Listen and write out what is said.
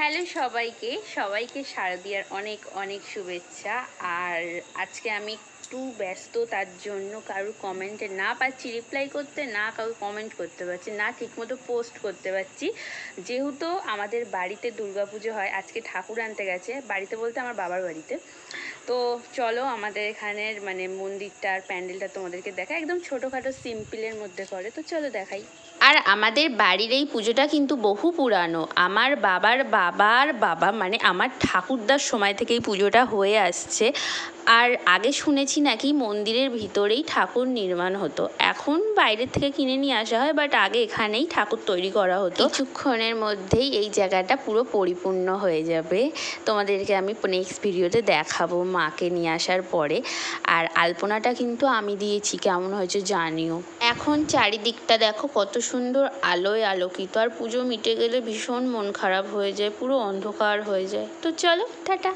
Hello সবাইকে শারদিয়ার অনেক অনেক শুভেচ্ছা। আর আজকে আমি একটু ব্যস্ত, তার জন্য কারোর কমেন্টে না পাচ্ছি রিপ্লাই করতে, না কারোর কমেন্ট করতে পারছি, না ঠিকমতো পোস্ট করতে পারছি। যেহেতু আমাদের বাড়িতে দুর্গাপুজো হয়, আজকে ঠাকুর আনতে গেছে, বাড়িতে বলতে আমার বাবার বাড়িতে। তো চলো আমাদের এখানের মন্দিরটা আর প্যান্ডেলটা তোমাদেরকে দেখা, একদম ছোটোখাটো সিম্পলের মধ্যে করে, তো চলো দেখাই। আর আমাদের বাড়ির এই পুজোটা কিন্তু বহু পুরানো। আমার বাবার বাবার বাবা আমার ঠাকুরদার সময় থেকে এই পুজোটা হয়ে আসছে। আর আগে শুনেছি নাকি মন্দিরের ভিতরেই ঠাকুর নির্মাণ হতো, এখন বাইরের থেকে কিনে নিয়ে আসা হয়, বাট আগে এখানেই ঠাকুর তৈরি করা হতো। কিছুক্ষণের মধ্যেই এই জায়গাটা পুরো পরিপূর্ণ হয়ে যাবে, তোমাদেরকে আমি নেক্সট ভিডিওতে দেখাবো মাকে নিয়ে আসার পরে। আর আলপনাটা কিন্তু আমি দিয়েছি, কেমন হয়েছে জানিও। এখন চারিদিকটা দেখো কত সুন্দর আলোয় আলোকিত। আর পুজো মিটে গেলে ভীষণ মন খারাপ হয়ে যায়, পুরো অন্ধকার হয়ে যায়। তো চলো টাটা।